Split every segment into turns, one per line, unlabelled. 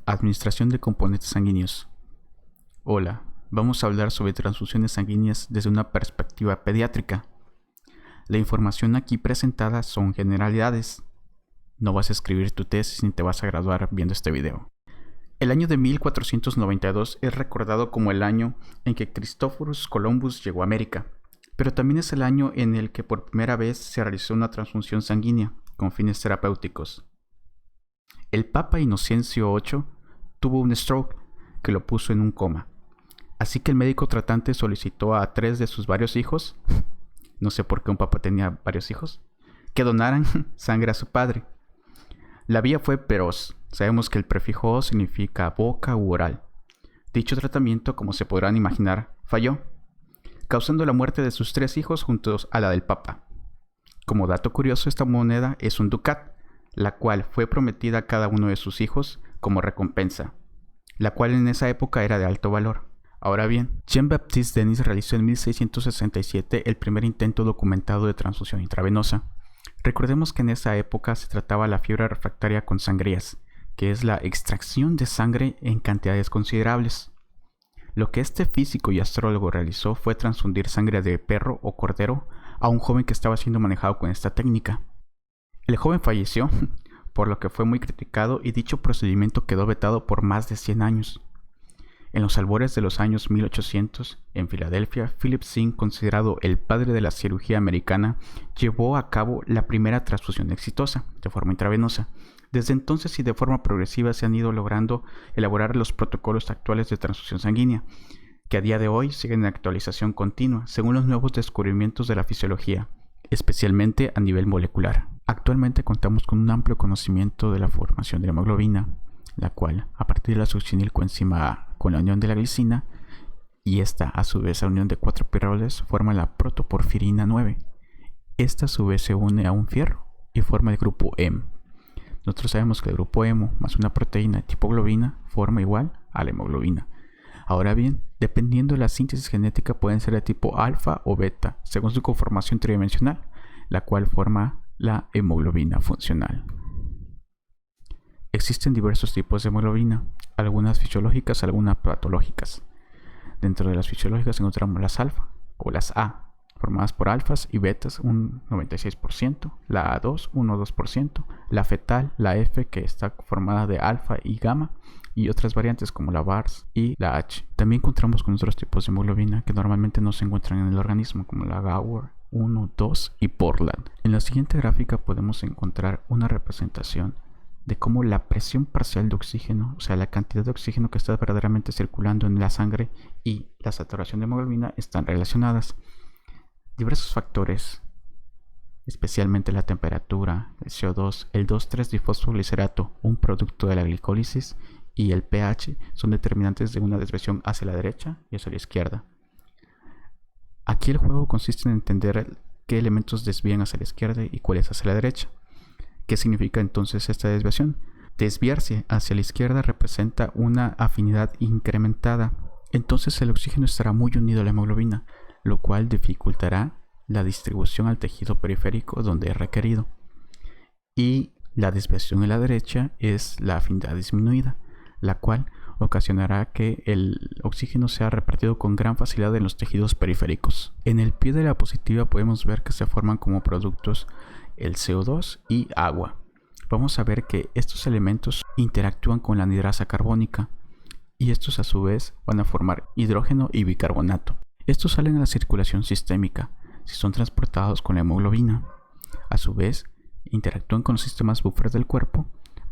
Administración de componentes sanguíneos. Hola, vamos a hablar sobre transfusiones sanguíneas desde una perspectiva pediátrica. La información aquí presentada son generalidades. No vas a escribir tu tesis ni te vas a graduar viendo este video. El año de 1492 es recordado como el año en que Cristóforos Columbus llegó a América, pero también es el año en el que por primera vez se realizó una transfusión sanguínea con fines terapéuticos. El Papa Inocencio VIII tuvo un stroke que lo puso en un coma, así que el médico tratante solicitó a 3 de sus varios hijos, no sé por qué un papa tenía varios hijos, que donaran sangre a su padre. La vía fue feroz. Sabemos que el prefijo O significa boca u oral. Dicho tratamiento, como se podrán imaginar, falló, causando la muerte de sus 3 hijos juntos a la del Papa. Como dato curioso, esta moneda es un ducat, la cual fue prometida a cada uno de sus hijos como recompensa, la cual en esa época era de alto valor. Ahora bien, Jean-Baptiste Denis realizó en 1667 el primer intento documentado de transfusión intravenosa. Recordemos que en esa época se trataba la fiebre refractaria con sangrías, que es la extracción de sangre en cantidades considerables. Lo que este físico y astrólogo realizó fue transfundir sangre de perro o cordero a un joven que estaba siendo manejado con esta técnica. El joven falleció, por lo que fue muy criticado y dicho procedimiento quedó vetado por más de 100 años. En los albores de los años 1800, en Filadelfia, Philip Syng, considerado el padre de la cirugía americana, llevó a cabo la primera transfusión exitosa, de forma intravenosa. Desde entonces y de forma progresiva se han ido logrando elaborar los protocolos actuales de transfusión sanguínea, que a día de hoy siguen en actualización continua, según los nuevos descubrimientos de la fisiología, especialmente a nivel molecular. Actualmente contamos con un amplio conocimiento de la formación de la hemoglobina, la cual, a partir de la succinilcoenzima A con la unión de la glicina, y esta a su vez la unión de 4 piroles, forma la protoporfirina 9. Esta a su vez se une a un fierro y forma el grupo hemo. Nosotros sabemos que el grupo hemo más una proteína tipo globina forma igual a la hemoglobina. Ahora bien, dependiendo de la síntesis genética pueden ser de tipo alfa o beta, según su conformación tridimensional, la cual forma la hemoglobina funcional. Existen diversos tipos de hemoglobina, algunas fisiológicas, algunas patológicas. Dentro de las fisiológicas encontramos las alfa o las A, formadas por alfas y betas un 96%, la A2 un 2%, la fetal, la F, que está formada de alfa y gamma, y otras variantes como la VARS y la H. También encontramos con otros tipos de hemoglobina que normalmente no se encuentran en el organismo, como la Gower 1, 2 y Portland. En la siguiente gráfica podemos encontrar una representación de cómo la presión parcial de oxígeno, o sea, la cantidad de oxígeno que está verdaderamente circulando en la sangre y la saturación de hemoglobina están relacionadas. Diversos factores, especialmente la temperatura, el CO2, el 2,3-difosfoglicerato, un producto de la glicólisis, y el pH son determinantes de una desviación hacia la derecha y hacia la izquierda. Aquí el juego consiste en entender qué elementos desvían hacia la izquierda y cuáles hacia la derecha. ¿Qué significa entonces esta desviación? Desviarse hacia la izquierda representa una afinidad incrementada. Entonces el oxígeno estará muy unido a la hemoglobina, lo cual dificultará la distribución al tejido periférico donde es requerido. Y la desviación a la derecha es la afinidad disminuida, la cual ocasionará que el oxígeno sea repartido con gran facilidad en los tejidos periféricos. En el pie de la diapositiva podemos ver que se forman como productos el CO2 y agua. Vamos a ver que estos elementos interactúan con la anhidrasa carbónica y estos a su vez van a formar hidrógeno y bicarbonato. Estos salen a la circulación sistémica si son transportados con la hemoglobina. A su vez, interactúan con los sistemas buffer del cuerpo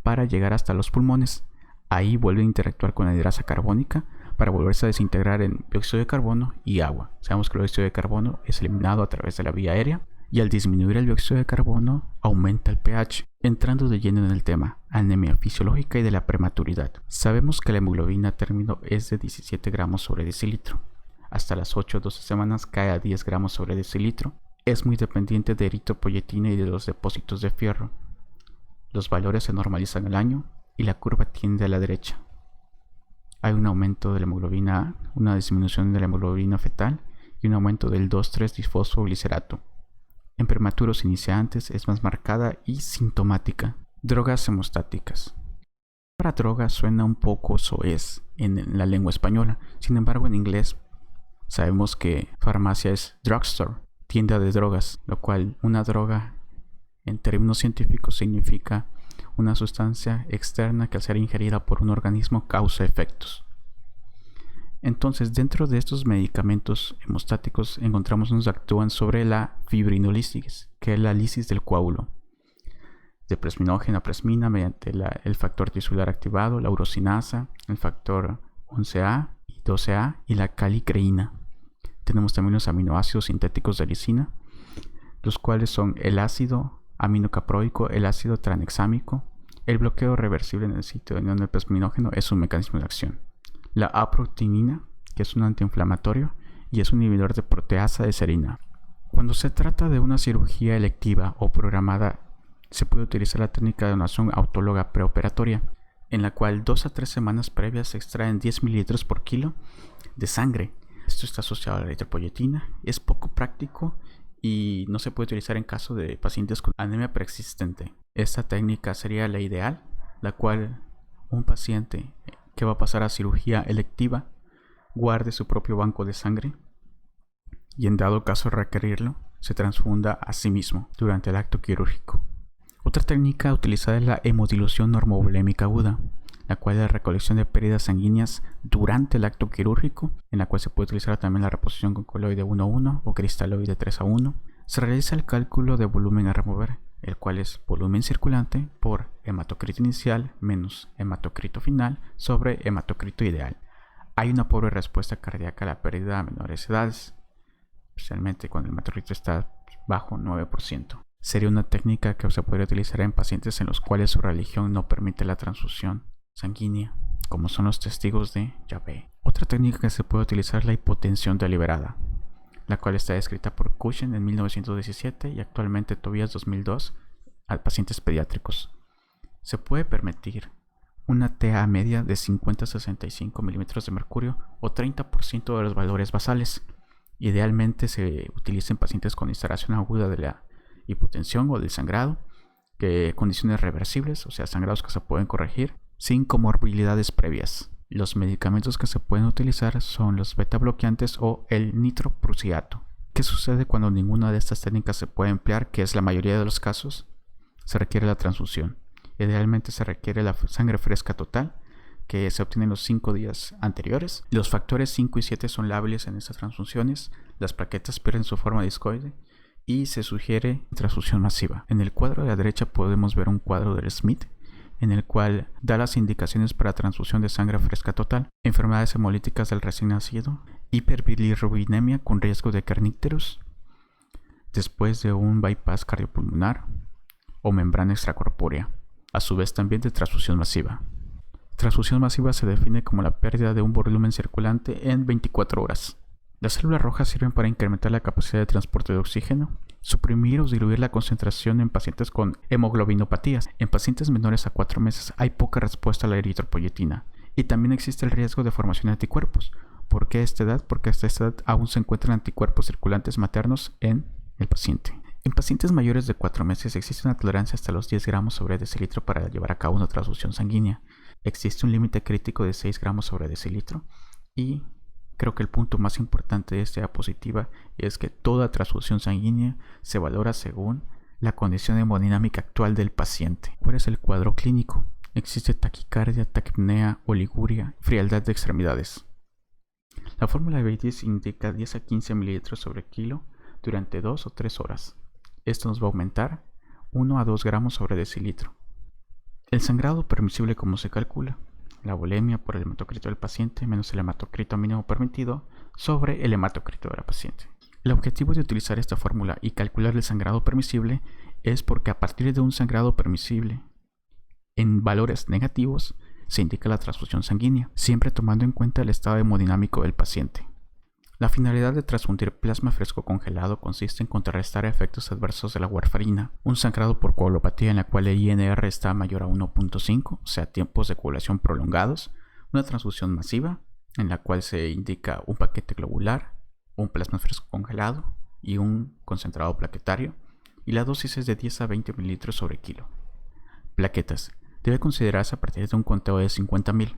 para llegar hasta los pulmones. Ahí vuelven a interactuar con la anhidrasa carbónica para volverse a desintegrar en dióxido de carbono y agua. Sabemos que el dióxido de carbono es eliminado a través de la vía aérea y al disminuir el dióxido de carbono aumenta el pH. Entrando de lleno en el tema, anemia fisiológica y de la prematuridad. Sabemos que la hemoglobina término es de 17 gramos sobre decilitro. Hasta las 8 o 12 semanas cae a 10 gramos sobre decilitro. Es muy dependiente de eritropoyetina y de los depósitos de fierro. Los valores se normalizan al año y la curva tiende a la derecha. Hay un aumento de la hemoglobina A, una disminución de la hemoglobina fetal y un aumento del 2,3-difosfoglicerato. En prematuros iniciantes es más marcada y sintomática. Drogas hemostáticas. Para droga suena un poco soez en la lengua española. Sin embargo, en inglés sabemos que farmacia es drugstore, tienda de drogas, lo cual una droga en términos científicos significa una sustancia externa que al ser ingerida por un organismo causa efectos. Entonces, dentro de estos medicamentos hemostáticos encontramos unos que actúan sobre la fibrinolisis, que es la lisis del coágulo, de presminógeno a presmina mediante el factor tisular activado, la urosinasa, el factor 11A y 12A y la calicreína. Tenemos también los aminoácidos sintéticos de lisina, los cuales son el ácido aminocaproico, el ácido tranexámico. El bloqueo reversible en el sitio de unión del presminógeno es un mecanismo de acción. La aproctinina, que es un antiinflamatorio y es un inhibidor de proteasa de serina. Cuando se trata de una cirugía electiva o programada, se puede utilizar la técnica de donación autóloga preoperatoria, en la cual 2 a 3 semanas previas se extraen 10 mililitros por kilo de sangre. Esto está asociado a la eritropoyetina, es poco práctico y no se puede utilizar en caso de pacientes con anemia preexistente. Esta técnica sería la ideal, la cual un paciente que va a pasar a cirugía electiva guarde su propio banco de sangre y en dado caso de requerirlo, se transfunda a sí mismo durante el acto quirúrgico. Otra técnica utilizada es la hemodilución normovolémica aguda, la cual es la recolección de pérdidas sanguíneas durante el acto quirúrgico, en la cual se puede utilizar también la reposición con coloide 1:1 o cristaloide 3:1. Se realiza el cálculo de volumen a remover, el cual es volumen circulante por hematocrito inicial menos hematocrito final sobre hematocrito ideal. Hay una pobre respuesta cardíaca a la pérdida a menores edades, especialmente cuando el hematocrito está bajo 9%. Sería una técnica que se podría utilizar en pacientes en los cuales su religión no permite la transfusión sanguínea, como son los testigos de Yahvé. Otra técnica que se puede utilizar es la hipotensión deliberada, la cual está descrita por Cushing en 1917 y actualmente Tobias 2002 a pacientes pediátricos. Se puede permitir una TA media de 50 a 65 milímetros de mercurio o 30% de los valores basales. Idealmente se utiliza en pacientes con instalación aguda de la hipotensión o del sangrado, que condiciones reversibles, o sea, sangrados que se pueden corregir sin comorbilidades previas. Los medicamentos que se pueden utilizar son los beta bloqueantes o el nitroprusiato. ¿Qué sucede cuando ninguna de estas técnicas se puede emplear? Que es la mayoría de los casos, se requiere la transfusión. Idealmente se requiere la sangre fresca total, que se obtiene en los 5 días anteriores. Los factores 5 y 7 son lábiles en estas transfusiones, las plaquetas pierden su forma discoide y se sugiere transfusión masiva. En el cuadro de la derecha podemos ver un cuadro del Smith, en el cual da las indicaciones para transfusión de sangre fresca total, enfermedades hemolíticas del recién nacido, hiperbilirrubinemia con riesgo de kernicterus, después de un bypass cardiopulmonar o membrana extracorpórea, a su vez también de transfusión masiva. Transfusión masiva se define como la pérdida de un volumen circulante en 24 horas. Las células rojas sirven para incrementar la capacidad de transporte de oxígeno, suprimir o diluir la concentración en pacientes con hemoglobinopatías. En pacientes menores a 4 meses hay poca respuesta a la eritropoyetina y también existe el riesgo de formación de anticuerpos. ¿Por qué a esta edad? Porque hasta esta edad aún se encuentran anticuerpos circulantes maternos en el paciente. En pacientes mayores de 4 meses existe una tolerancia hasta los 10 gramos sobre decilitro para llevar a cabo una transfusión sanguínea. Existe un límite crítico de 6 gramos sobre decilitro y creo que el punto más importante de esta diapositiva es que toda transfusión sanguínea se valora según la condición hemodinámica actual del paciente. ¿Cuál es el cuadro clínico? Existe taquicardia, taquipnea, oliguria, frialdad de extremidades. La fórmula de Baitis indica 10 a 15 mililitros sobre kilo durante 2 o 3 horas. Esto nos va a aumentar 1 a 2 gramos sobre decilitro. El sangrado permisible, como se calcula, la volemia por el hematocrito del paciente menos el hematocrito mínimo permitido sobre el hematocrito de la paciente. El objetivo de utilizar esta fórmula y calcular el sangrado permisible es porque a partir de un sangrado permisible en valores negativos se indica la transfusión sanguínea, siempre tomando en cuenta el estado hemodinámico del paciente. La finalidad de transfundir plasma fresco congelado consiste en contrarrestar efectos adversos de la warfarina, un sangrado por coagulopatía en la cual el INR está mayor a 1.5, o sea, tiempos de coagulación prolongados, una transfusión masiva, en la cual se indica un paquete globular, un plasma fresco congelado y un concentrado plaquetario, y la dosis es de 10 a 20 mililitros sobre kilo. Plaquetas. debe considerarse a partir de un conteo de 50.000.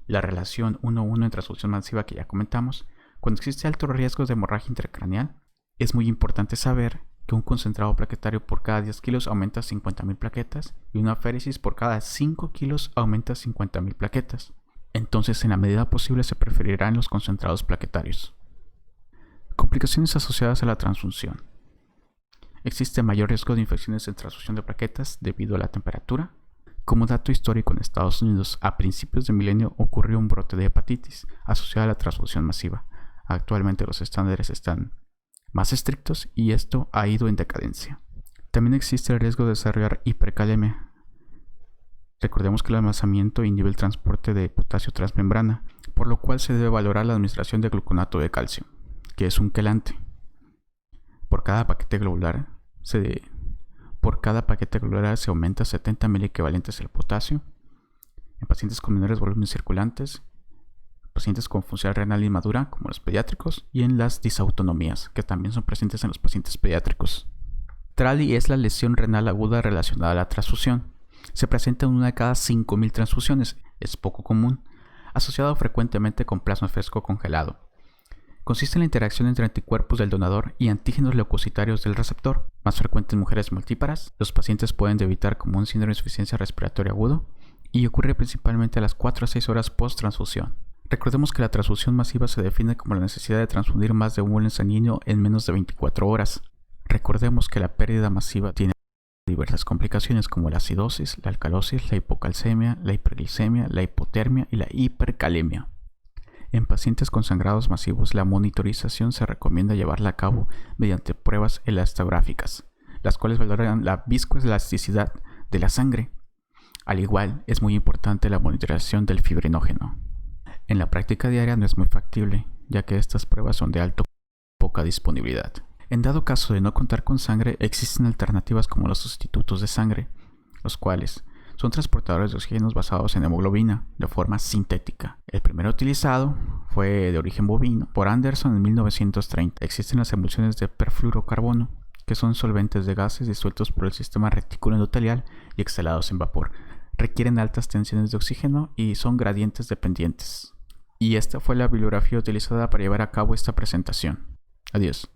La relación 1:1 en transfusión masiva que ya comentamos. Cuando existe alto riesgo de hemorragia intracraneal, es muy importante saber que un concentrado plaquetario por cada 10 kilos aumenta 50.000 plaquetas y una aféresis por cada 5 kilos aumenta 50.000 plaquetas. Entonces, en la medida posible se preferirán los concentrados plaquetarios. Complicaciones asociadas a la transfusión. Existe mayor riesgo de infecciones en transfusión de plaquetas debido a la temperatura. Como dato histórico, en Estados Unidos a principios del milenio ocurrió un brote de hepatitis asociada a la transfusión masiva. Actualmente los estándares están más estrictos y esto ha ido en decadencia. También existe el riesgo de desarrollar hipercalemia. Recordemos que el almacenamiento inhibe el transporte de potasio transmembrana, por lo cual se debe valorar la administración de gluconato de calcio, que es un quelante. Por cada paquete globular se aumenta 70 miliequivalentes el potasio. En pacientes con menores volúmenes circulantes, pacientes con función renal inmadura, como los pediátricos, y en las disautonomías, que también son presentes en los pacientes pediátricos. TRALI es la lesión renal aguda relacionada a la transfusión. Se presenta en una de cada 5.000 transfusiones, es poco común, asociado frecuentemente con plasma fresco congelado. Consiste en la interacción entre anticuerpos del donador y antígenos leucocitarios del receptor, más frecuente en mujeres multíparas. Los pacientes pueden debutar como un síndrome de insuficiencia respiratoria agudo y ocurre principalmente a las 4 a 6 horas post-transfusión. Recordemos que la transfusión masiva se define como la necesidad de transfundir más de un volumen sanguíneo en menos de 24 horas. Recordemos que la pérdida masiva tiene diversas complicaciones como la acidosis, la alcalosis, la hipocalcemia, la hiperglicemia, la hipotermia y la hipercalemia. En pacientes con sangrados masivos, la monitorización se recomienda llevarla a cabo mediante pruebas elastográficas, las cuales valoran la viscoelasticidad de la sangre. Al igual, es muy importante la monitorización del fibrinógeno. En la práctica diaria no es muy factible, ya que estas pruebas son de poca disponibilidad. En dado caso de no contar con sangre, existen alternativas como los sustitutos de sangre, los cuales son transportadores de oxígeno basados en hemoglobina de forma sintética. El primero utilizado fue de origen bovino por Anderson en 1930. Existen las emulsiones de perfluorocarbono, que son solventes de gases disueltos por el sistema retículo endotelial y exhalados en vapor. Requieren altas tensiones de oxígeno y son gradientes dependientes. Y esta fue la bibliografía utilizada para llevar a cabo esta presentación. Adiós.